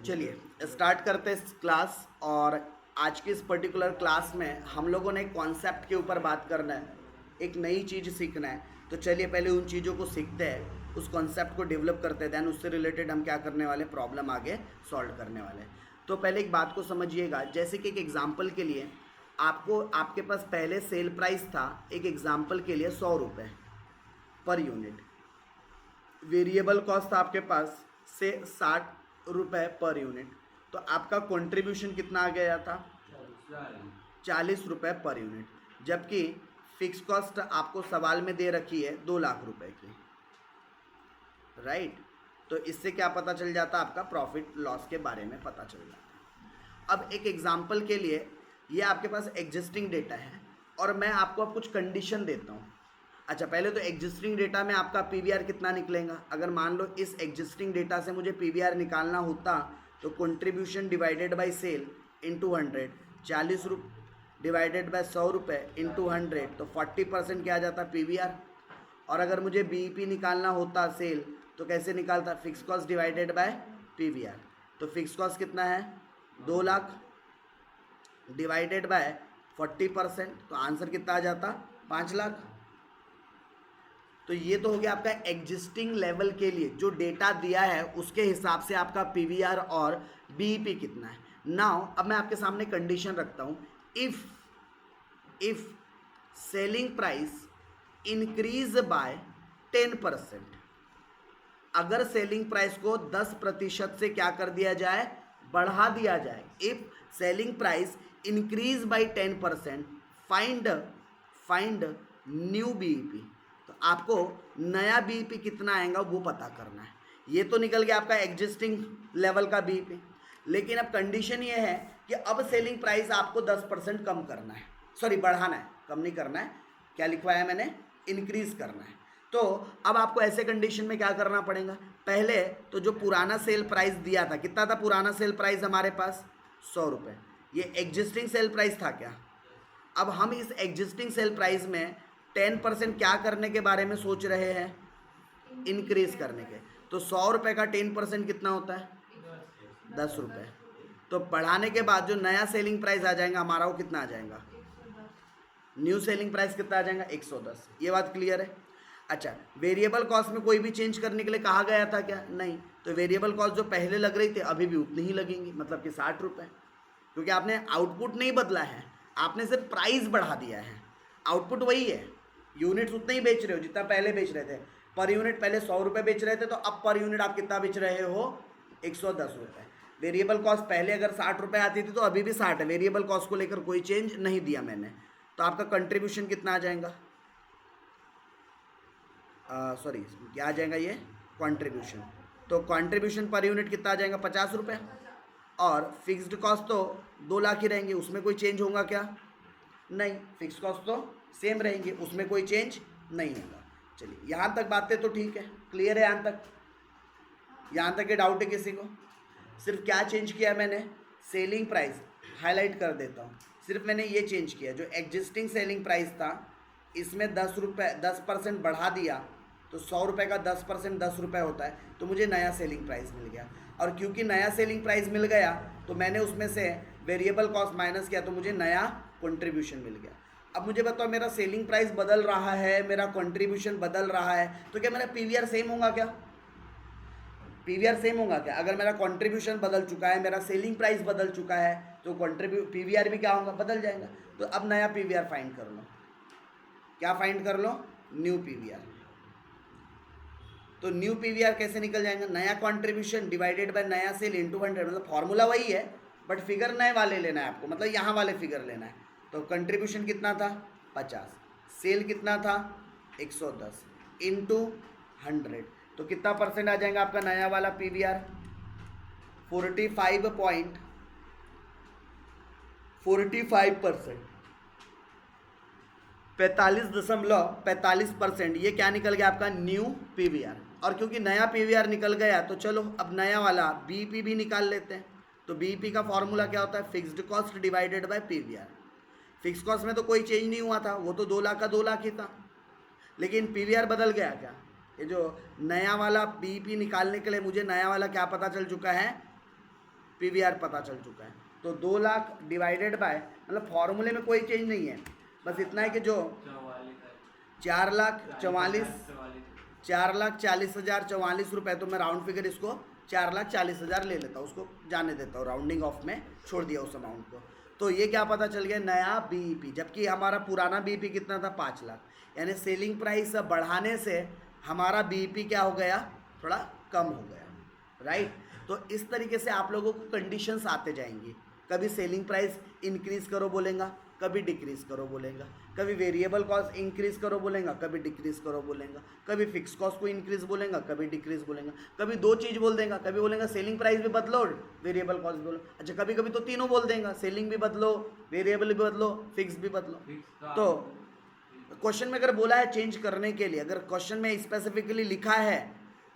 चलिए स्टार्ट करते हैं इस क्लास। और आज की इस पर्टिकुलर क्लास में हम लोगों ने एक कॉन्सेप्ट के ऊपर बात करना है, एक नई चीज़ सीखना है। तो चलिए पहले उन चीज़ों को सीखते हैं, उस कॉन्सेप्ट को डेवलप करते हैं, दैन उससे रिलेटेड हम क्या करने वाले, प्रॉब्लम आगे सॉल्व करने वाले हैं। तो पहले एक बात को समझिएगा, जैसे कि एक एग्जाम्पल के लिए आपको, आपके पास पहले सेल प्राइस था, एक एग्जाम्पल के लिए 100 रुपये पर यूनिट। वेरिएबल कॉस्ट था आपके पास से 60 रुपये पर यूनिट। तो आपका कंट्रीब्यूशन कितना आ गया था, 40 रुपये पर यूनिट। जबकि फिक्स कॉस्ट आपको सवाल में दे रखी है 2 लाख रुपए की, राइट। तो इससे क्या पता चल जाता, आपका प्रॉफिट लॉस के बारे में पता चल जाता। अब एक एग्जांपल के लिए, ये आपके पास एग्जिस्टिंग डेटा है और मैं आपको अब कुछ कंडीशन देता हूँ। अच्छा, पहले तो एग्जिस्टिंग डेटा में आपका पीवीआर कितना निकलेगा। अगर मान लो इस एग्जिस्टिंग डेटा से मुझे पीवीआर निकालना होता तो contribution divided by sale into 100, 40 divided by 100 रुपये इंटू 100, तो 40% क्या आ जाता पीवीआर। और अगर मुझे बीईपी निकालना होता सेल, तो कैसे निकालता, fix cost divided by PVR. तो फिक्स कॉस्ट कितना है, 2 लाख डिवाइडेड बाय 40%, तो आंसर कितना आ जाता, 5 लाख। तो ये तो हो गया आपका एग्जिस्टिंग लेवल के लिए जो डेटा दिया है उसके हिसाब से आपका पीवीआर और बीईपी कितना है। नाउ अब मैं आपके सामने कंडीशन रखता हूँ, if selling price increase by 10%, अगर सेलिंग प्राइस को 10% से क्या कर दिया जाए, बढ़ा दिया जाए। If selling price increase by 10%, find new BEP. तो आपको नया बीईपी कितना आएगा वो पता करना है। ये तो निकल गया आपका एग्जिस्टिंग लेवल का बीईपी, लेकिन अब कंडीशन ये है कि अब सेलिंग प्राइस आपको 10% कम करना है, सॉरी बढ़ाना है, कम नहीं करना है। क्या लिखवाया मैंने, इंक्रीज करना है। तो अब आपको ऐसे कंडीशन में क्या करना पड़ेगा, पहले तो जो पुराना सेल प्राइस दिया था, कितना था पुराना सेल प्राइस हमारे पास, 100 रुपये। ये एग्जिस्टिंग सेल प्राइस था क्या। अब हम इस एग्जिस्टिंग सेल प्राइस में 10% क्या करने के बारे में सोच रहे हैं, इंक्रीज करने के। तो 100 रुपये का 10% कितना होता है, 10 रुपये। तो बढ़ाने के बाद जो नया सेलिंग प्राइस आ जाएगा हमारा, वो कितना आ जाएगा, न्यू सेलिंग प्राइस कितना आ जाएगा, 110। ये बात क्लियर है। अच्छा, वेरिएबल कॉस्ट में कोई भी चेंज करने के लिए कहा गया था क्या, नहीं। तो वेरिएबल कॉस्ट जो पहले लग रही थी अभी भी उतनी ही लगेंगी, मतलब कि 60 रुपये, क्योंकि आपने आउटपुट नहीं बदला है, आपने सिर्फ प्राइस बढ़ा दिया है। आउटपुट वही है, यूनिट्स उतने ही बेच रहे हो जितना पहले बेच रहे थे। पर यूनिट पहले 100 रुपये बेच रहे थे, तो अब पर यूनिट आप कितना बेच रहे हो, 110 रुपये। वेरिएबल कॉस्ट पहले अगर 60 रुपये आती थी तो अभी भी 60 है, वेरिएबल कॉस्ट को लेकर कोई चेंज नहीं दिया मैंने। तो आपका कंट्रीब्यूशन कितना आ जाएगा, सॉरी क्या आ जाएगा ये, कंट्रीब्यूशन। तो कंट्रीब्यूशन पर यूनिट कितना आ जाएगा, 50 रुपये। और फिक्स्ड कॉस्ट तो 2 लाख ही रहेंगे, उसमें कोई चेंज होगा क्या, नहीं। फिक्स कॉस्ट तो सेम रहेंगे, उसमें कोई चेंज नहीं होगा। चलिए यहाँ तक बातें तो ठीक है, क्लियर है। यहाँ तक के डाउट है किसी को। सिर्फ क्या चेंज किया मैंने, सेलिंग प्राइस हाईलाइट कर देता हूँ। सिर्फ मैंने ये चेंज किया, जो एग्जिस्टिंग सेलिंग प्राइस था इसमें 10% बढ़ा दिया, तो 100 रुपये का 10% 10 रुपये होता है, तो मुझे नया सेलिंग प्राइस मिल गया। और क्योंकि नया सेलिंग प्राइस मिल गया तो मैंने उसमें से वेरिएबल कॉस्ट माइनस किया, तो मुझे नया कंट्रीब्यूशन मिल गया। अब मुझे बताओ, मेरा सेलिंग प्राइस बदल रहा है, मेरा कंट्रीब्यूशन बदल रहा है, तो क्या मेरा पीवीआर सेम होगा क्या, पीवीआर सेम होगा क्या। अगर मेरा कंट्रीब्यूशन बदल चुका है, मेरा सेलिंग प्राइस बदल चुका है, तो पीवीआर भी क्या होगा, बदल जाएगा। तो अब नया पीवीआर फाइंड कर लो। क्या फाइंड कर लो, न्यू पीवीआर। तो न्यू पीवीआर कैसे निकल जाएगा, नया कंट्रीब्यूशन डिवाइडेड बाय नया सेल इंटू 100, मतलब फॉर्मूला वही है बट फिगर नए वाले लेना है आपको, मतलब यहाँ वाले फिगर लेना है। तो कंट्रीब्यूशन कितना था, 50, सेल कितना था, 110 इंटू 100, तो कितना परसेंट आ जाएगा आपका नया वाला पीवीआर, 45.45%, 45.45%। ये क्या निकल गया आपका, न्यू पीवीआर। और क्योंकि नया पीवीआर निकल गया तो चलो अब नया वाला बीईपी भी निकाल लेते हैं। तो बीईपी का फॉर्मूला क्या होता है, fixed cost divided by PVR. Fix cost में तो कोई चेंज नहीं हुआ था, वो तो 2 लाख का 2 लाख ही था, लेकिन पीवीआर बदल गया क्या। ये जो नया वाला बीईपी निकालने के लिए मुझे नया वाला क्या पता चल चुका है, पीवीआर पता चल चुका है। तो 2 लाख डिवाइडेड बाय, मतलब फॉर्मूले में कोई चेंज नहीं है, बस इतना है कि जो 4,40,044 रुपये, तो मैं राउंड फिगर इसको 4,40,000 ले लेता हूँ, उसको जाने देता हूँ, राउंडिंग ऑफ में छोड़ दिया उस अमाउंट को। तो ये क्या पता चल गया, नया बीईपी, जबकि हमारा पुराना बीईपी कितना था, 5 लाख। यानी सेलिंग प्राइस बढ़ाने से हमारा बीईपी क्या हो गया, थोड़ा कम हो गया, राइट। तो इस तरीके से आप लोगों को कंडीशंस आते जाएंगी, कभी सेलिंग प्राइस इंक्रीज करो बोलेगा, कभी डिक्रीज करो बोलेगा, कभी वेरिएबल कॉस्ट इंक्रीज करो बोलेगा, कभी डिक्रीज करो बोलेगा, कभी फिक्स कॉस्ट को इंक्रीज बोलेगा, कभी डिक्रीज बोलेगा, कभी 2 चीज़ बोल देगा, कभी बोलेगा सेलिंग प्राइस भी बदलो वेरिएबल कॉस्ट भी बोलो, अच्छा कभी कभी तो तीनों बोल देगा, सेलिंग भी बदलो, वेरिएबल भी बदलो, फिक्स भी बदलो। तो क्वेश्चन में अगर बोला है चेंज करने के लिए, अगर क्वेश्चन में स्पेसिफिकली लिखा है,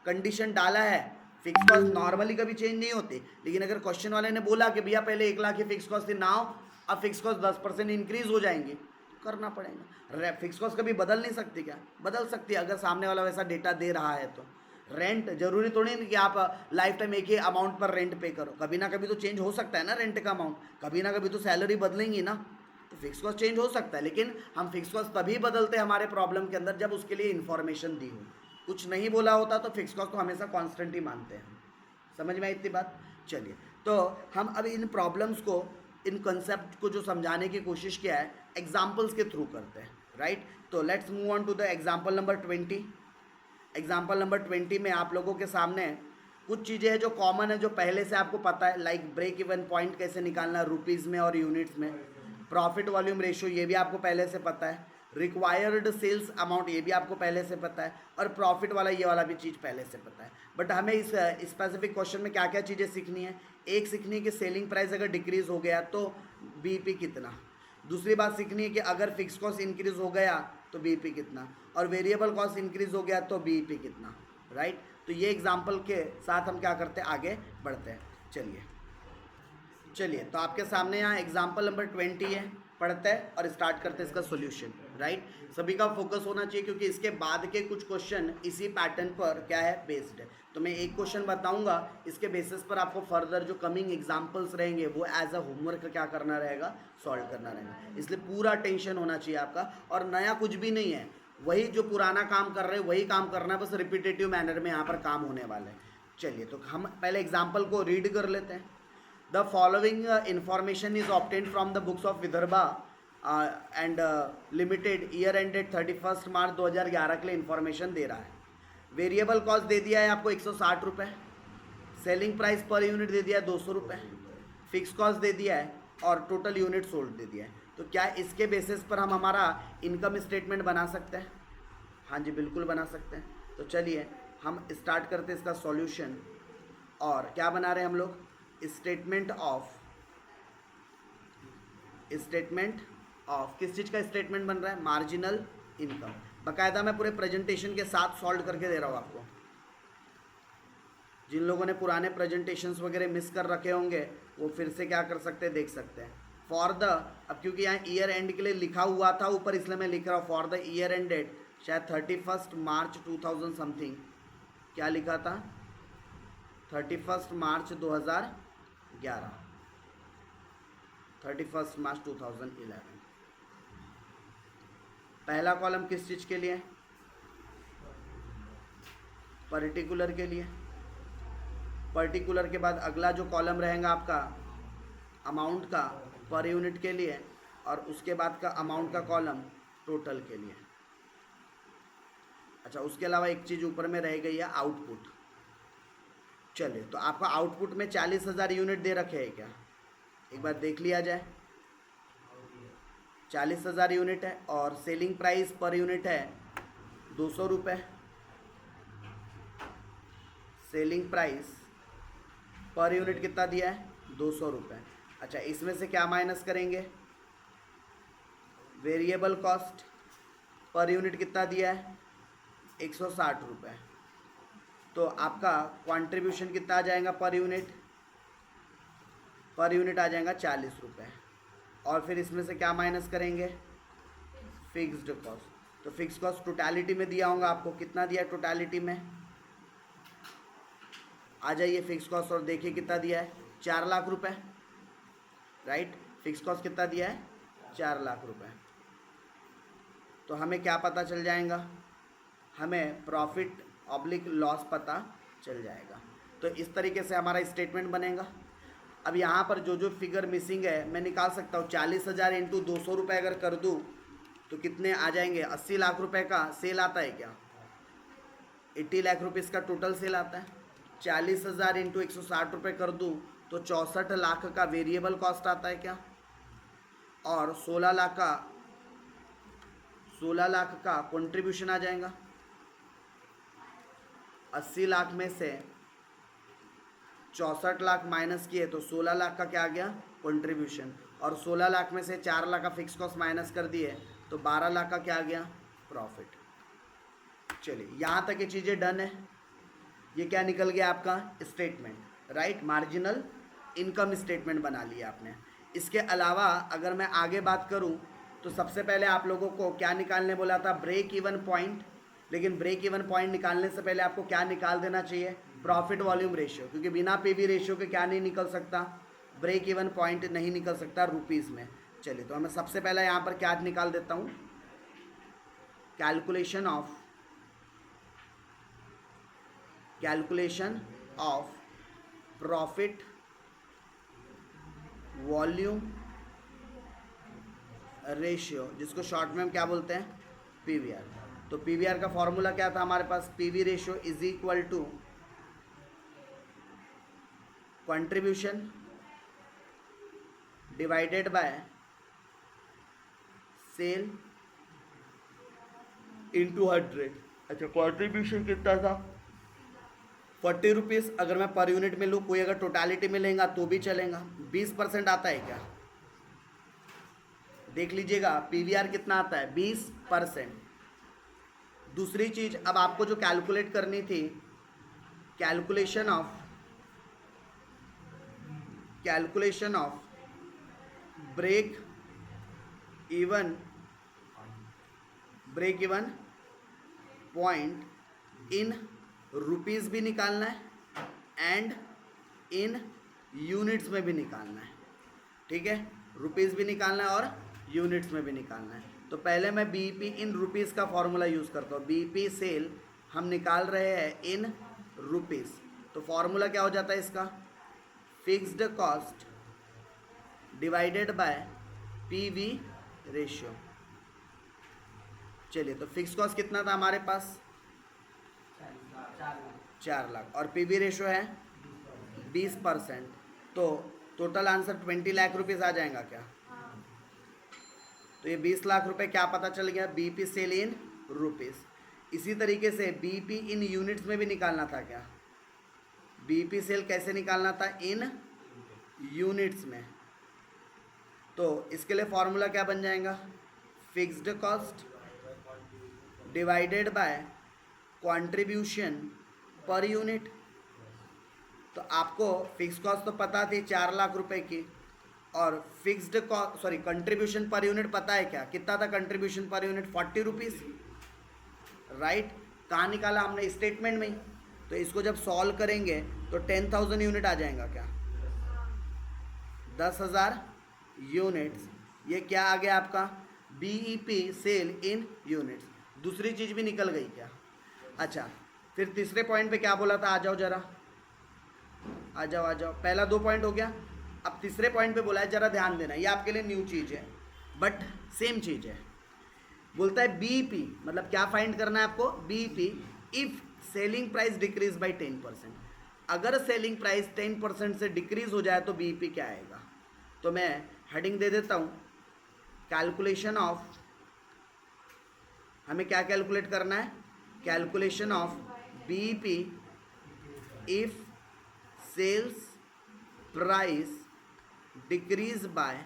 कंडीशन डाला है, फिक्स कॉस्ट नॉर्मली कभी चेंज नहीं होती, लेकिन अगर क्वेश्चन वाले ने बोला कि भैया पहले 1 लाख की फिक्स कॉस्ट थी, नाउ अब फिक्स कॉस्ट 10% इंक्रीज हो जाएंगे, करना पड़ेगा। फिक्स कॉस्ट कभी बदल नहीं सकती क्या, बदल सकती है, अगर सामने वाला वैसा डेटा दे रहा है तो। रेंट जरूरी थोड़ी नहीं कि आप लाइफ टाइम एक ही अमाउंट पर रेंट पे करो, कभी ना कभी तो चेंज हो सकता है ना रेंट का अमाउंट, कभी ना कभी तो सैलरी बदलेंगी ना, तो फिक्स कॉस्ट चेंज हो सकता है, लेकिन हम फिक्स कॉस्ट तभी बदलते हैं हमारे प्रॉब्लम के अंदर जब उसके लिए इन्फॉर्मेशन दी हो। कुछ नहीं बोला होता तो फिक्स कॉस्ट को हमेशा कॉन्स्टेंट ही मानते हैं। समझ में आई इतनी बात। चलिए, तो हम अब इन प्रॉब्लम्स को, इन कंसेप्ट को जो समझाने की कोशिश किया है, एग्जाम्पल्स के थ्रू करते हैं, राइट। तो let's move on to the example number 20। Example number 20 में आप लोगों के सामने कुछ चीज़ें हैं जो कॉमन है, जो पहले से आपको पता है, लाइक ब्रेक इवन पॉइंट कैसे निकालना रुपीज़ में और यूनिट्स में, प्रॉफिट वॉल्यूम रेशियो ये भी आपको पहले से पता है, रिक्वायर्ड सेल्स अमाउंट ये भी आपको पहले से पता है, और प्रॉफिट वाला ये वाला भी चीज़ पहले से पता है। बट हमें इस स्पेसिफिक क्वेश्चन में क्या क्या चीज़ें सीखनी है, एक सीखनी है कि सेलिंग प्राइस अगर डिक्रीज़ हो गया तो बीईपी कितना, दूसरी बात सीखनी है कि अगर फिक्स कॉस्ट इंक्रीज़ हो गया तो बीईपी कितना, और वेरिएबल कॉस्ट इंक्रीज़ हो गया तो बीईपी कितना, राइट। तो ये एग्जाम्पल के साथ हम क्या करते हैं, आगे बढ़ते हैं। चलिए, तो आपके सामने यहाँ एग्जाम्पल नंबर 20 है, पढ़ते हैं और स्टार्ट करते हैं इसका सॉल्यूशन, राइट। सभी का फोकस होना चाहिए क्योंकि इसके बाद के कुछ क्वेश्चन इसी पैटर्न पर क्या है, बेस्ड है। तो मैं एक क्वेश्चन बताऊंगा, इसके बेसिस पर आपको फर्दर जो कमिंग एग्जाम्पल्स रहेंगे वो एज अ होमवर्क क्या करना रहेगा, सॉल्व करना रहेगा। इसलिए पूरा टेंशन होना चाहिए आपका, और नया कुछ भी नहीं है, वही जो पुराना काम कर रहे हैं वही काम करना है, बस रिपीटेटिव मैनर में यहाँ पर काम होने वाला है। चलिए, तो हम पहले एग्जाम्पल को रीड कर लेते हैं। The following information is obtained from the books of Vidarbha and limited year ended 31st मार्च 2011 के लिए इन्फॉर्मेशन दे रहा है। वेरिएबल कॉस्ट दे दिया है आपको 160 रुपये, सेलिंग प्राइस पर यूनिट दे दिया है 200 रुपये, फिक्स कॉस्ट दे दिया है, और टोटल यूनिट सोल्ड दे दिया है। तो क्या इसके बेसिस पर हम हमारा इनकम स्टेटमेंट बना सकते हैं? हाँ जी, बिल्कुल बना सकते हैं। तो चलिए हम स्टार्ट करते हैं इसका सॉल्यूशन। और क्या बना रहे हैं हम लोग, स्टेटमेंट ऑफ किस चीज़ का स्टेटमेंट बन रहा है, मार्जिनल इनकम। बाकायदा मैं पूरे प्रेजेंटेशन के साथ सॉल्व करके दे रहा हूँ आपको। जिन लोगों ने पुराने प्रेजेंटेशंस वगैरह मिस कर रखे होंगे वो फिर से क्या कर सकते हैं, देख सकते हैं। फॉर द, अब क्योंकि यहाँ ईयर एंड के लिए लिखा हुआ था ऊपर, इसलिए मैं लिख रहा हूँ फॉर द ईयर एंडेड, शायद 31 मार्च 2000 समथिंग, क्या लिखा था, 31 मार्च 2011, 31 मार्च 2011। पहला कॉलम किस चीज़ के लिए, पर्टिकुलर के लिए। पर्टिकुलर के बाद अगला जो कॉलम रहेगा आपका अमाउंट का, पर यूनिट के लिए, और उसके बाद का अमाउंट का कॉलम टोटल के लिए। अच्छा, उसके अलावा एक चीज़ ऊपर में रह गई है, आउटपुट। चलिए, तो आपका आउटपुट में 40,000 यूनिट दे रखे हैं क्या, एक बार देख लिया जाए। 40,000 यूनिट है, और सेलिंग प्राइस पर यूनिट है 200 रुपये। सेलिंग प्राइस पर यूनिट कितना दिया है, 200 रुपये। अच्छा, इसमें से क्या माइनस करेंगे, वेरिएबल कॉस्ट पर यूनिट कितना दिया है, 160 रुपये। तो आपका कंट्रीब्यूशन कितना आ जाएगा पर यूनिट, आ जाएगा 40 रुपये। और फिर इसमें से क्या माइनस करेंगे, फिक्स्ड कॉस्ट। तो फिक्स कॉस्ट टोटलिटी में दिया होगा आपको, कितना दिया है टोटलिटी में, आ जाइए फिक्स कॉस्ट और देखिए कितना दिया है, 4 लाख रुपए, राइट। फिक्स कॉस्ट कितना दिया है? 4 लाख रुपए। तो हमें क्या पता चल जाएगा? हमें प्रॉफिट ऑब्लिक लॉस पता चल जाएगा। तो इस तरीके से हमारा स्टेटमेंट बनेगा। अब यहाँ पर जो जो फिगर मिसिंग है मैं निकाल सकता हूँ। 40,000 इंटू 200 रुपये अगर कर दूँ तो कितने आ जाएंगे? 80 लाख रुपए का सेल आता है क्या? 80 लाख रुपीज़ का टोटल सेल आता है। 40,000 इंटू 160 रुपये कर दूँ तो 64 लाख का वेरिएबल कॉस्ट आता है क्या? और 16 लाख का कंट्रीब्यूशन आ जाएगा। 80 लाख में से 64 लाख माइनस किए तो 16 लाख का क्या आ गया? कंट्रीब्यूशन। और 16 लाख में से 4 लाख का फिक्स कॉस्ट माइनस कर दिए तो 12 लाख का क्या आ गया? प्रॉफिट। चलिए यहाँ तक ये चीज़ें डन है। ये क्या निकल गया आपका? Statement, right. Marginal income statement बना लिया आपने। इसके अलावा अगर मैं आगे बात करूं तो सबसे पहले आप लोगों को क्या निकालने बोला था? Break even point. लेकिन ब्रेक इवन पॉइंट निकालने से पहले आपको क्या निकाल देना चाहिए? प्रॉफिट वॉल्यूम रेशियो, क्योंकि बिना पीवी रेशियो के क्या नहीं निकल सकता? ब्रेक इवन पॉइंट नहीं निकल सकता रुपीज़ में। चलिए तो मैं सबसे पहले यहाँ पर क्या निकाल देता हूँ? Calculation of profit volume ratio, जिसको शॉर्ट में हम क्या बोलते हैं? पीवीआर। तो पीवीआर का फॉर्मूला क्या था हमारे पास? PV ratio is equal to contribution divided by sale into 100। अच्छा, कंट्रीब्यूशन कितना था? 40 रुपीज़। अगर मैं पर यूनिट में लूँ, कोई अगर टोटालिटी में लेगा तो भी चलेगा। 20% आता है क्या? देख लीजिएगा पीवीआर कितना आता है? 20%। दूसरी चीज अब आपको जो कैलकुलेट करनी थी, calculation of break even point in rupees भी निकालना है एंड इन यूनिट्स में भी निकालना है। ठीक है, रुपीज़ भी निकालना है और यूनिट्स में भी निकालना है। तो पहले मैं बीईपी इन रुपीज़ का फॉर्मूला यूज़ करता हूँ। बीईपी सेल हम निकाल रहे हैं इन रुपीज़, तो फॉर्मूला क्या हो जाता है इसका? Fixed cost divided by PV ratio. चलिए तो फिक्स कॉस्ट कितना था हमारे पास? 4 लाख और पीवी रेशियो है 20%। तो टोटल आंसर 20 लाख रुपीज़ आ जाएगा क्या? तो ये 20 लाख रुपए क्या पता चल गया? BP sale in rupees. इसी तरीके से बीपी इन यूनिट्स में भी निकालना था क्या? बीपी सेल कैसे निकालना था? इन यूनिट्स में। तो इसके लिए फॉर्मूला क्या बन जाएगा? Fixed cost divided by contribution per unit. तो आपको फिक्स कॉस्ट तो पता थी 4 लाख रुपए की, और fixed cost contribution per unit पता है क्या? कितना था contribution per unit? 40 rupees, right. कहाँ निकाला हमने? स्टेटमेंट में ही। तो इसको जब सॉल्व करेंगे तो 10,000 यूनिट आ जाएगा क्या? 10,000 यूनिट्स। ये क्या आ गया आपका? बीईपी सेल इन यूनिट्स। दूसरी चीज़ भी निकल गई क्या? अच्छा, फिर तीसरे पॉइंट पे क्या बोला था? आ जाओ जरा, आ जाओ। पहला 2 पॉइंट हो गया, अब तीसरे पॉइंट पे बोला है, जरा ध्यान देना। ये आपके लिए न्यू चीज़ है बट सेम चीज़ है। बोलता है बीईपी, मतलब क्या फाइंड करना है आपको? BEP if selling price decreases by 10%। अगर सेलिंग प्राइस 10% से डिक्रीज हो जाए तो बीईपी क्या आएगा? तो मैं हेडिंग दे देता हूँ, कैलकुलेशन ऑफ, हमें क्या कैलकुलेट करना है? Calculation of BEP if sales price decreases by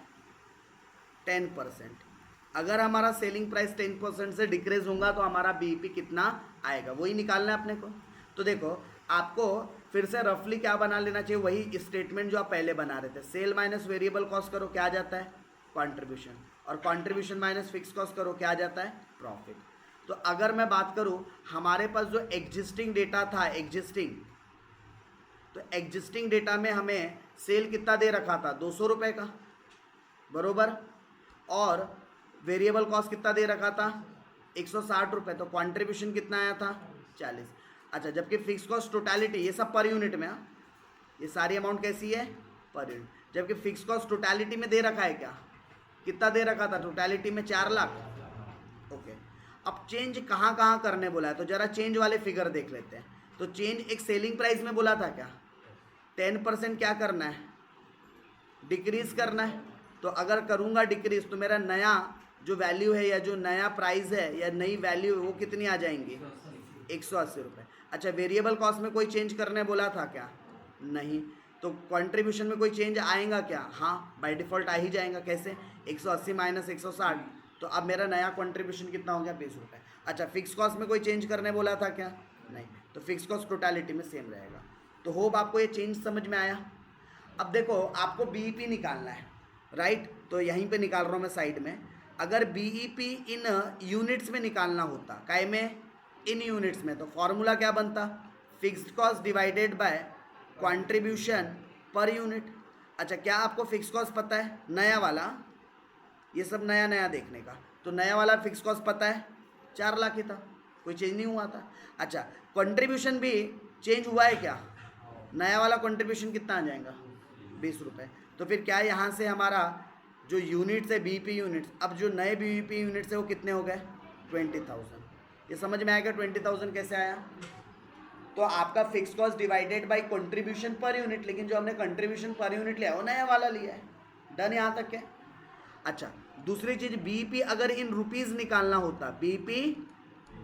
10%। अगर हमारा सेलिंग प्राइस 10% से डिक्रीज होगा तो हमारा बीईपी कितना आएगा, वही निकालना है अपने को। तो देखो आपको फिर से रफली क्या बना लेना चाहिए? वही स्टेटमेंट जो आप पहले बना रहे थे। सेल माइनस वेरिएबल कॉस्ट करो, क्या आ जाता है? कंट्रीब्यूशन। और कंट्रीब्यूशन माइनस फिक्स कॉस्ट करो, क्या आ जाता है? प्रॉफिट। तो अगर मैं बात करूं, हमारे पास जो एग्जिस्टिंग डेटा था, तो एग्जिस्टिंग डेटा में हमें सेल कितना दे रखा था, 200 रुपये का, बरोबर, और वेरिएबल कॉस्ट कितना दे रखा था, 160 रुपये, तो कॉन्ट्रीब्यूशन कितना आया था, 40। अच्छा, जबकि फिक्स कॉस्ट टोटलिटी, ये सब पर यूनिट में, ये सारी अमाउंट कैसी है, पर यूनिट, जबकि फिक्स कॉस्ट टोटलिटी में दे रखा है क्या, कितना दे रखा था टोटलिटी में, 4 लाख। ओके, अब चेंज कहाँ कहाँ करने बोला है, तो जरा चेंज वाले फिगर देख लेते हैं। तो चेंज एक सेलिंग प्राइस में बोला था क्या, 10% क्या करना है, डिक्रीज करना है। तो अगर करूँगा डिक्रीज तो मेरा नया जो वैल्यू है या जो नया प्राइस है या नई वैल्यू है वो कितनी आ जाएंगी, 180 रुपये। अच्छा, वेरिएबल कॉस्ट में कोई चेंज करने बोला था क्या, नहीं। तो कंट्रीब्यूशन में कोई चेंज आएगा क्या, हाँ, बाय डिफ़ॉल्ट आ ही जाएगा। कैसे, 180 माइनस 160, तो अब मेरा नया कंट्रीब्यूशन कितना हो गया, 20 रुपये। अच्छा, फिक्स कॉस्ट में कोई चेंज करने बोला था क्या, नहीं, तो फिक्स कॉस्ट टोटलिटी में सेम रहेगा। तो होप आपको ये चेंज समझ में आया। अब देखो, आपको बीईपी निकालना है, राइट, तो यहीं पे निकाल रहा हूँ मैं साइड में। अगर बीईपी इन यूनिट्स में निकालना होता, काय में, इन यूनिट्स में, तो फॉर्मूला क्या बनता, fixed cost divided by contribution per unit. अच्छा, क्या आपको फिक्स कॉस्ट पता है, नया वाला, ये सब नया नया देखने का, तो नया वाला फिक्स कॉस्ट पता है 4 लाख ही था, कोई चेंज नहीं हुआ था। अच्छा, कंट्रीब्यूशन भी चेंज हुआ है क्या, नया वाला कंट्रीब्यूशन कितना आ जाएगा, 20 रुपये। तो फिर क्या यहाँ से हमारा जो यूनिट्स है बीईपी यूनिट्स, अब जो नए बीईपी यूनिट्स है वो कितने हो गए, 20,000। ये समझ में आएगा 20,000 कैसे आया। तो आपका fix cost divided by contribution per unit, लेकिन जो हमने कंट्रीब्यूशन पर यूनिट लिया है वो नया वाला लिया है। डन यहाँ तक है। अच्छा, दूसरी चीज, बीईपी अगर इन रुपीज़ निकालना होता, बीईपी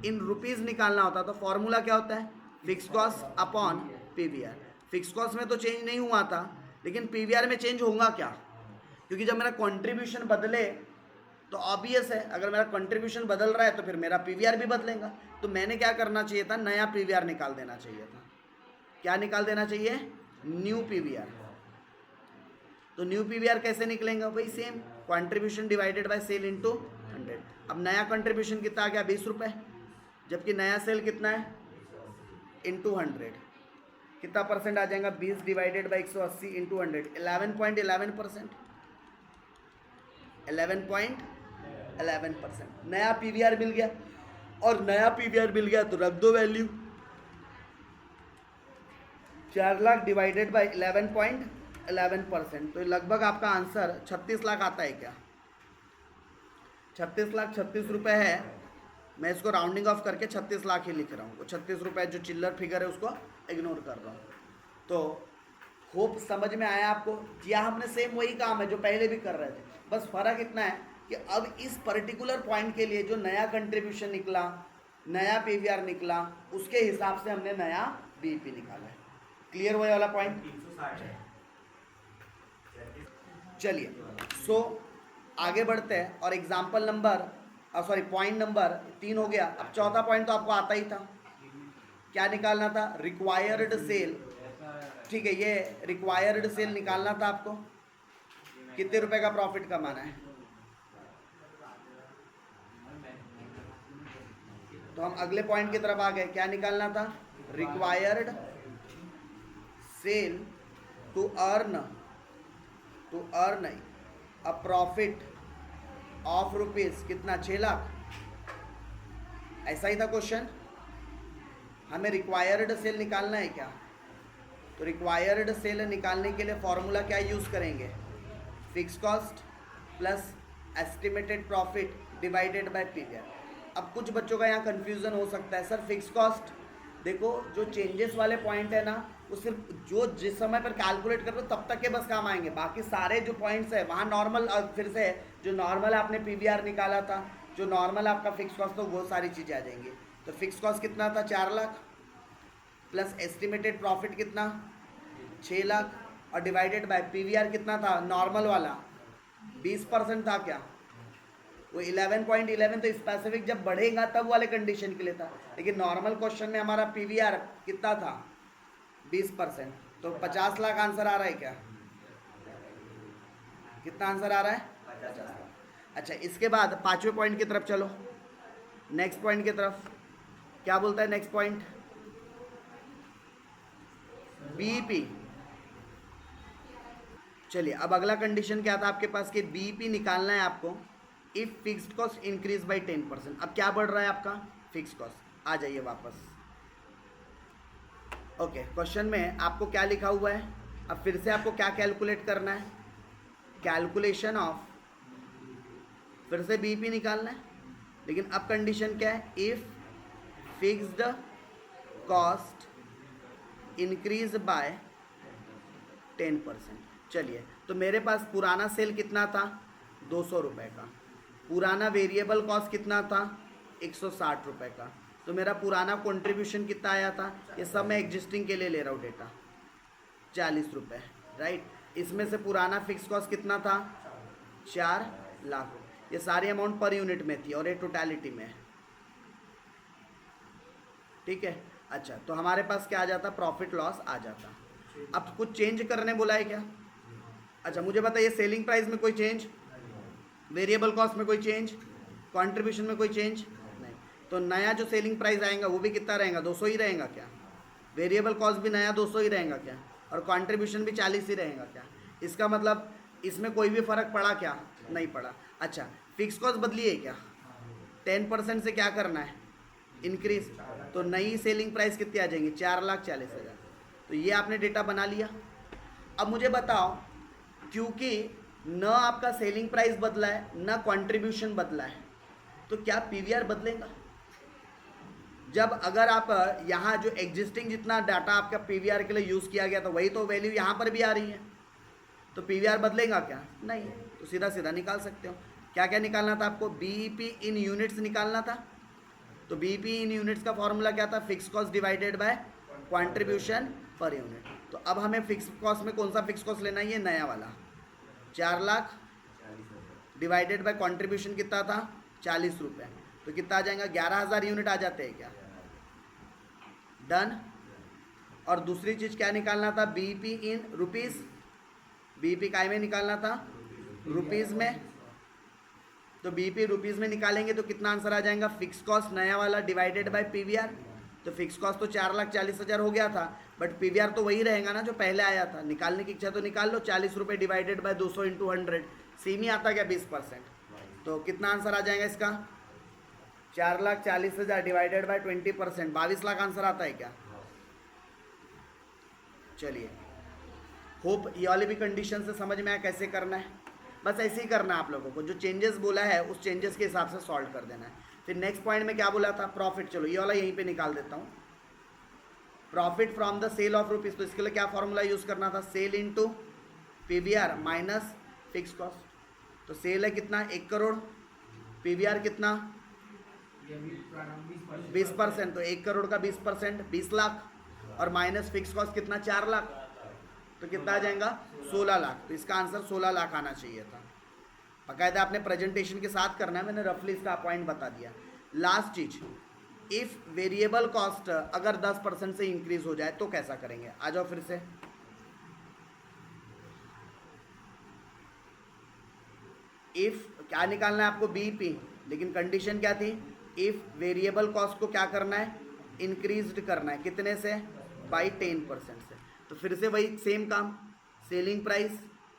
इन रुपीज़ निकालना होता तो फॉर्मूला क्या होता है, fix cost upon PVR. Fix cost में तो चेंज नहीं हुआ था, लेकिन पीवीआर में चेंज होगा क्या, क्योंकि जब मेरा कंट्रीब्यूशन बदले तो ऑब्वियस है, अगर मेरा कंट्रीब्यूशन बदल रहा है तो फिर मेरा पीवीआर भी बदलेगा। तो मैंने क्या करना चाहिए था, नया पीवीआर निकाल देना चाहिए था। क्या निकाल देना चाहिए, न्यू पीवीआर। तो न्यू पीवीआर कैसे निकलेगा, वही same, contribution divided by sale into 100। अब नया कंट्रीब्यूशन कितना आ गया, 20 रुपये, जबकि नया सेल कितना है, इंटू 100, कितना परसेंट आ जाएगा, 20 डिवाइडेड बाई 180 इंटू 100, 11.11%, 11.11%। नया पीवीआर मिल गया, और नया पीवीआर मिल गया तो रख दो वैल्यू, 4 लाख डिवाइडेड बाई 11.11%, तो लगभग आपका आंसर 36 लाख आता है क्या, 36 लाख 36 रुपये है। मैं इसको राउंडिंग ऑफ करके 36 लाख ही लिख रहा हूँ, तो 36 रुपये जो चिल्लर फिगर है उसको इग्नोर कर रहा हूँ। तो होप समझ में आया आपको। किया हमने सेम वही काम है जो पहले भी कर रहे थे, बस फ़र्क इतना है कि अब इस पर्टिकुलर पॉइंट के लिए जो नया कंट्रीब्यूशन निकला, नया पीवीआर निकला, उसके हिसाब से हमने नया बीईपी निकाला है। क्लियर हुआ वाला पॉइंट। चलिए, सो आगे बढ़ते हैं, और एग्जाम्पल नंबर पॉइंट नंबर 3 हो गया। अब चौथा पॉइंट तो आपको आता ही था, क्या निकालना था, रिक्वायर्ड सेल। ठीक है, ये रिक्वायर्ड सेल निकालना था आपको, कितने रुपए का प्रॉफिट कमाना है। तो हम अगले पॉइंट की तरफ आ गए, क्या निकालना था, required sale to earn a profit of rupees कितना, 6 लाख। ऐसा ही था क्वेश्चन, हमें रिक्वायर्ड सेल निकालना है क्या। तो रिक्वायर्ड सेल निकालने के लिए फॉर्मूला क्या यूज़ करेंगे, fix cost plus estimated profit divided by PVR. अब कुछ बच्चों का यहाँ कंफ्यूजन हो सकता है, सर फिक्स कॉस्ट, देखो जो चेंजेस वाले पॉइंट है ना, वो सिर्फ जो जिस समय पर कैलकुलेट कर रहे हो तब तक के बस काम आएंगे, बाकी सारे जो पॉइंट्स है वहाँ नॉर्मल, फिर से जो नॉर्मल आपने पीवीआर निकाला था, जो नॉर्मल आपका फिक्स कॉस्ट था, वो सारी चीज़ें आ जाएंगी। तो फिक्स कॉस्ट कितना था, 4 लाख, प्लस एस्टिमेटेड प्रॉफिट कितना, 6 लाख, और डिवाइडेड बाय पीवीआर कितना था, नॉर्मल वाला 20% था क्या, वो 11.11, तो स्पेसिफिक जब बढ़ेगा तब वाले कंडीशन के लिए था, लेकिन नॉर्मल क्वेश्चन में हमारा पीवीआर कितना था, 20%, तो 50 लाख आंसर आ रहा है क्या, कितना आंसर आ रहा है, 50 लाख। अच्छा, इसके बाद 5वें पॉइंट की तरफ चलो, नेक्स्ट पॉइंट की तरफ क्या बोलता है नेक्स्ट पॉइंट, बीईपी चलिए अब अगला कंडीशन क्या था आपके पास कि बीईपी निकालना है आपको if fixed cost increase by 10%। अब क्या बढ़ रहा है आपका फिक्स कॉस्ट। आ जाइए वापस। ओके क्वेश्चन में आपको क्या लिखा हुआ है, अब फिर से आपको क्या कैलकुलेट करना है, कैलकुलेशन ऑफ, फिर से बीईपी निकालना है। लेकिन अब कंडीशन क्या है, if fixed cost increase by 10%। चलिए तो मेरे पास पुराना सेल कितना था 200 रुपये का, पुराना वेरिएबल कॉस्ट कितना था 160 रुपये का, तो मेरा पुराना कंट्रीब्यूशन कितना आया था, ये सब मैं एग्जिस्टिंग के लिए ले रहा हूँ डेटा, 40 रुपये, राइट। इसमें से पुराना फिक्स कॉस्ट कितना था 4 लाख। ये सारी अमाउंट पर यूनिट में थी और ये टोटलिटी में है, ठीक है। अच्छा तो हमारे पास क्या आ जाता, प्रॉफिट लॉस आ जाता। अब कुछ चेंज करने बोला है क्या, अच्छा मुझे बताइए सेलिंग प्राइस में कोई चेंज, वेरिएबल कॉस्ट में कोई चेंज, कंट्रीब्यूशन में कोई चेंज नहीं, तो नया जो सेलिंग प्राइस आएगा वो भी कितना रहेगा 200 ही रहेगा क्या, वेरिएबल कॉस्ट भी नया 200 ही रहेगा क्या, और कंट्रीब्यूशन भी 40 ही रहेगा क्या। इसका मतलब इसमें कोई भी फ़र्क पड़ा क्या, नहीं पड़ा। अच्छा फिक्स कॉस्ट बदली है क्या, 10% से क्या करना है इंक्रीज, तो नई सेलिंग प्राइस कितनी आ जाएंगी 4,40,000। तो ये आपने डेटा बना लिया। अब मुझे बताओ क्योंकि न आपका सेलिंग प्राइस बदला है न कंट्रीब्यूशन बदला है, तो क्या पीवीआर बदलेगा। जब अगर आप यहाँ जो एग्जिस्टिंग जितना डाटा आपका पीवीआर के लिए यूज़ किया गया था वही तो वैल्यू यहाँ पर भी आ रही है, तो पीवीआर बदलेगा क्या, नहीं। तो सीधा सीधा निकाल सकते हो। क्या क्या निकालना था आपको, बीईपी इन यूनिट्स निकालना था। तो बीईपी इन यूनिट्स का फॉर्मूला क्या था, fix cost divided by contribution per unit. तो अब हमें फिक्स कॉस्ट में कौन सा फिक्स कॉस्ट लेना है, ये नया वाला 4 लाख डिवाइडेड बाय कंट्रीब्यूशन कितना था 40 रुपये, तो कितना आ जाएगा 11,000 यूनिट आ जाते हैं क्या, डन। और दूसरी चीज़ क्या निकालना था, बीईपी इन रुपीज़, बीईपी काय में निकालना था रुपीज़ में, तो बीईपी रुपीज़ में निकालेंगे तो कितना आंसर आ जाएगा, फिक्स कॉस्ट नया वाला डिवाइडेड बाय पीवीआर। तो फिक्स कॉस्ट तो 4,40,000 हो गया था, बट पीवीआर तो वही रहेगा ना जो पहले आया था। निकालने की इच्छा तो निकाल लो, 40 रुपये डिवाइडेड बाय 200 इंटू 100, सेम ही आता क्या 20%। तो कितना आंसर आ जाएगा इसका, 4,40,000 डिवाइडेड बाय 20%, 22 लाख आंसर आता है क्या। चलिए होप ये वाली भी कंडीशन से समझ में आया कैसे करना है। बस ऐसे ही करना है आप लोगों को, जो चेंजेस बोला है उस चेंजेस के हिसाब से सॉल्व कर देना है। फिर नेक्स्ट पॉइंट में क्या बोला था, प्रॉफिट। चलो ये वाला यहीं पे निकाल देता हूँ, profit from the sale of rupees. तो इसके लिए क्या फॉर्मूला यूज़ करना था, sale into PVR minus fix cost. तो सेल है कितना 1 करोड़, पीवीआर कितना 20%, तो 1 करोड़ का 20% 20 लाख, और माइनस फिक्स कॉस्ट कितना 4 लाख, तो कितना आ जाएगा 16 लाख। तो इसका आंसर 16 लाख आना चाहिए था। बाकायदा आपने प्रेजेंटेशन के साथ करना है, मैंने रफली इसका पॉइंट बता दिया। लास्ट चीज, इफ़ वेरिएबल कॉस्ट अगर 10% से इंक्रीज हो जाए तो कैसा करेंगे, आ जाओ फिर से। इफ़ क्या निकालना है आपको, बीईपी, लेकिन कंडीशन क्या थी, इफ़ वेरिएबल कॉस्ट को क्या करना है, इंक्रीज करना है, कितने से, बाई 10% से। तो फिर से वही सेम काम, selling price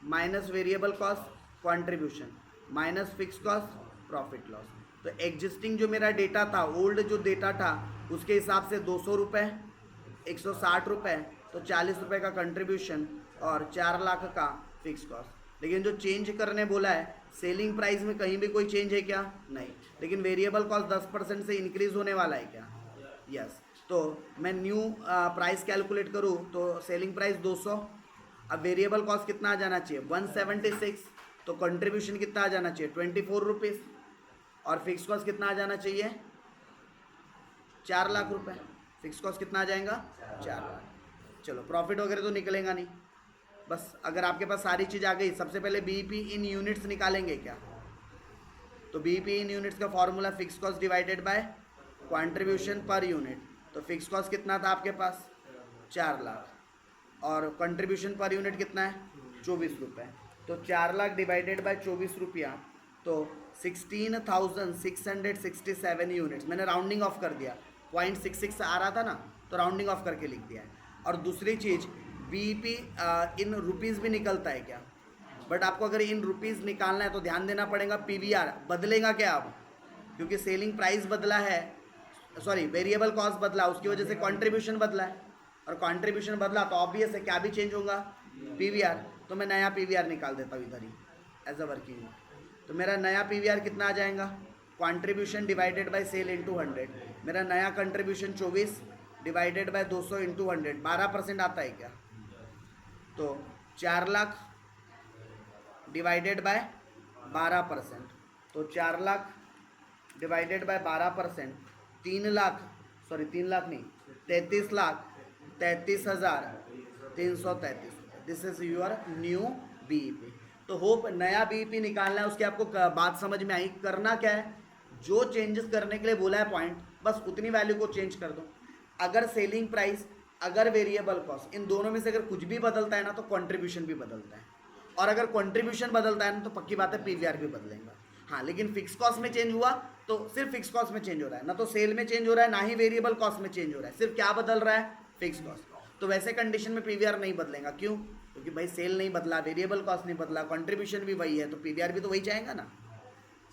minus variable cost contribution minus fix cost profit loss. तो एग्जिस्टिंग जो मेरा डेटा था, ओल्ड जो डेटा था, उसके हिसाब से 200 रुपये, 160 रुपये, तो 40 रुपये का कंट्रीब्यूशन और 4 लाख का फिक्स कॉस्ट। लेकिन जो चेंज करने बोला है, सेलिंग प्राइस में कहीं भी कोई चेंज है क्या, नहीं। लेकिन वेरिएबल कॉस्ट 10% से इंक्रीज होने वाला है क्या, यस। तो मैं न्यू प्राइस कैलकुलेट करूँ तो सेलिंग प्राइस 200, अब वेरिएबल कॉस्ट कितना आ जाना चाहिए 176, तो कंट्रीब्यूशन कितना आ जाना चाहिए 24 रुपीज़, और फिक्स कॉस्ट कितना आ जाना चाहिए 4 लाख रुपए। फिक्स कॉस्ट कितना आ जाएगा 4 लाख। चलो प्रॉफिट वगैरह तो निकलेगा नहीं, बस अगर आपके पास सारी चीज़ आ गई, सबसे पहले बीईपी इन यूनिट्स निकालेंगे क्या। तो बीईपी इन यूनिट्स का formula fix cost divided by contribution per unit. तो फिक्स कॉस्ट कितना था आपके पास 4 लाख, और कंट्रीब्यूशन पर यूनिट कितना है 24 रुपये। तो 4 लाख डिवाइडेड बाय 24 रुपया, तो 16,667 यूनिट्स। मैंने राउंडिंग ऑफ कर दिया, 0.66 आ रहा था ना, तो राउंडिंग ऑफ करके लिख दिया है। और दूसरी चीज़, बीईपी इन रुपीज़ भी निकलता है क्या, बट आपको अगर इन रुपीज़ निकालना है तो ध्यान देना पड़ेगा पीवीआर बदलेगा क्या अब, क्योंकि सेलिंग प्राइस बदला है, सॉरी वेरिएबल कॉस्ट बदला, उसकी वजह से कंट्रीब्यूशन बदला है, और कंट्रीब्यूशन बदला तो ऑब्वियस है क्या भी चेंज होगा, पीवीआर। तो मैं नया पीवीआर निकाल देता हूँ इधर ही एज अ वर्किंग। तो मेरा नया पीवीआर कितना आ जाएगा, contribution divided by sale into 100। मेरा नया कंट्रीब्यूशन 24 डिवाइडेड बाय 200 इंटू 100, 12% आता है क्या, तो 4 लाख डिवाइडेड बाय 12%, तो 4 lakh divided by 12%, 3 lakh, sorry 3 lakh नहीं, 33,33,333। This is your new BEP. तो होप नया बीईपी निकालना है, उसकी आपको बात समझ में आई। करना क्या है, जो चेंजेस करने के लिए बोला है पॉइंट, बस उतनी वैल्यू को चेंज कर दो। अगर सेलिंग प्राइस, अगर वेरिएबल कॉस्ट, इन दोनों में से अगर कुछ भी बदलता है ना तो कंट्रीब्यूशन भी बदलता है, और अगर कंट्रीब्यूशन बदलता है ना तो पक्की बात है पीवीआर भी बदलेगा। हाँ, लेकिन फिक्स कॉस्ट में चेंज हुआ तो सिर्फ फिक्स कॉस्ट में चेंज हो रहा है, ना तो सेल में चेंज हो रहा है, ना ही वेरिएबल कॉस्ट में चेंज हो रहा है, सिर्फ क्या बदल रहा है, फिक्स कॉस्ट। तो वैसे कंडीशन में पीवीआर नहीं बदलेगा, क्यों, क्योंकि भाई सेल नहीं बदला, वेरिएबल कॉस्ट नहीं बदला, कंट्रीब्यूशन भी वही है, तो पीवीआर भी तो वही जाएगा ना।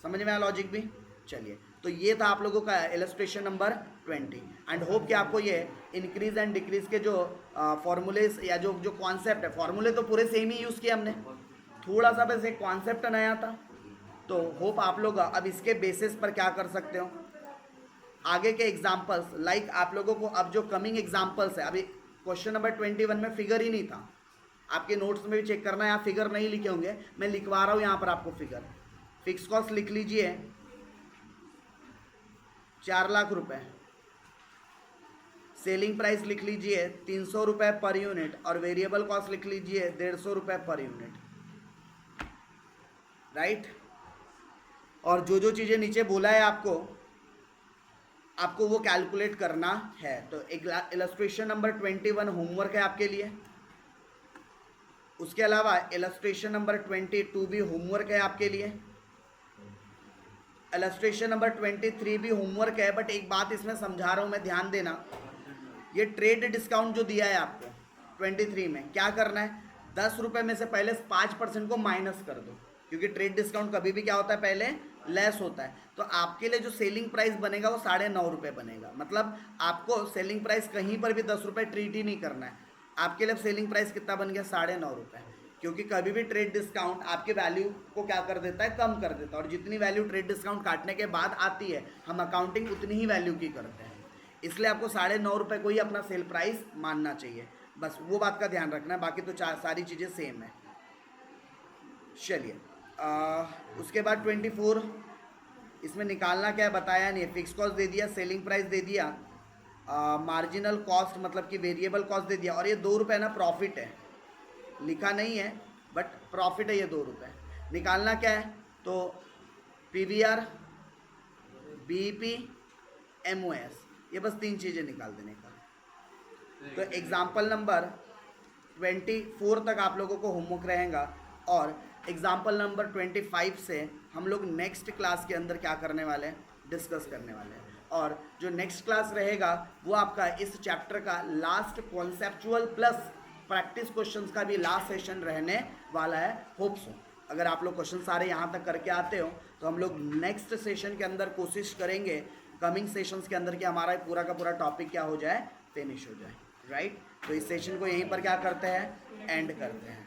समझ में आया लॉजिक भी। चलिए, तो ये था आप लोगों का इलस्ट्रेशन नंबर 20। एंड होप कि आपको ये इंक्रीज एंड डिक्रीज के जो फॉर्मूलेस या जो जो कॉन्सेप्ट है, फॉर्मूले तो पूरे सेम ही यूज़ किए हमने, थोड़ा सा बस एक कॉन्सेप्ट नया था। तो होप आप लोग अब इसके बेसिस पर क्या कर सकते हो, आगे के एग्जाम्पल्स, लाइक आप लोगों को अब जो कमिंग एग्जाम्पल्स है, अभी क्वेश्चन नंबर 21 में फिगर ही नहीं था, आपके नोट्स में भी चेक करना है, यहाँ फिगर नहीं लिखे होंगे, मैं लिखवा रहा हूँ यहाँ पर आपको फिगर। फिक्स कॉस्ट लिख लीजिए 4 लाख रुपए, सेलिंग प्राइस लिख लीजिए 300 रुपये पर यूनिट, और वेरिएबल कॉस्ट लिख लीजिए 150 रुपये पर यूनिट, राइट। और जो जो चीज़ें नीचे बोला है आपको वो कैलकुलेट करना है। तो इलस्ट्रेशन नंबर 21 होमवर्क है आपके लिए। उसके अलावा इलस्ट्रेशन नंबर 22 भी होमवर्क है आपके लिए। इलस्ट्रेशन नंबर 23 भी होमवर्क है, बट एक बात इसमें समझा रहा हूँ मैं, ध्यान देना। ये ट्रेड डिस्काउंट जो दिया है आपको 23 में, क्या करना है, 10 रुपये में से पहले 5% को माइनस कर दो, क्योंकि ट्रेड डिस्काउंट कभी भी क्या होता है, पहले लेस होता है। तो आपके लिए जो सेलिंग प्राइस बनेगा वो 9.5 रुपये बनेगा। मतलब आपको सेलिंग प्राइस कहीं पर भी 10 रुपये ट्रीट ही नहीं करना है। आपके लिए सेलिंग प्राइस कितना बन गया, 9.5 रुपये, क्योंकि कभी भी ट्रेड डिस्काउंट आपके वैल्यू को क्या कर देता है, कम कर देता है। और जितनी वैल्यू ट्रेड डिस्काउंट काटने के बाद आती है, हम अकाउंटिंग उतनी ही वैल्यू की करते हैं। इसलिए आपको 9.5 रुपये को ही अपना सेल प्राइस मानना चाहिए, बस वो बात का ध्यान रखना है। बाकी तो सारी चीज़ें सेम है। चलिए, उसके बाद 24, इसमें निकालना क्या है बताया नहीं है। फिक्स कॉस्ट दे दिया, सेलिंग प्राइस दे दिया, मार्जिनल कॉस्ट मतलब कि वेरिएबल कॉस्ट दे दिया, और ये 2 रुपये ना प्रॉफिट है, लिखा नहीं है बट प्रॉफिट है ये 2 रुपये। निकालना क्या है, तो पीवीआर, बीईपी, एमओएस, ये बस 3 चीज़ें निकाल देने का। तो एग्जाम्पल नंबर 24 तक आप लोगों को होमवर्क रहेगा, और एग्जाम्पल नंबर 25 से हम लोग नेक्स्ट क्लास के अंदर क्या करने वाले हैं, डिस्कस करने वाले हैं। और जो नेक्स्ट क्लास रहेगा वो आपका इस चैप्टर का last conceptual plus practice questions का भी लास्ट सेशन रहने वाला है। होप सो अगर आप लोग क्वेश्चन सारे यहाँ तक करके आते हो तो हम लोग नेक्स्ट सेशन के अंदर कोशिश करेंगे, कमिंग सेशंस के अंदर, कि हमारा पूरा का पूरा टॉपिक क्या हो जाए, फिनिश हो जाए, राइट। तो इस सेशन को यहीं पर क्या करते हैं, एंड करते हैं।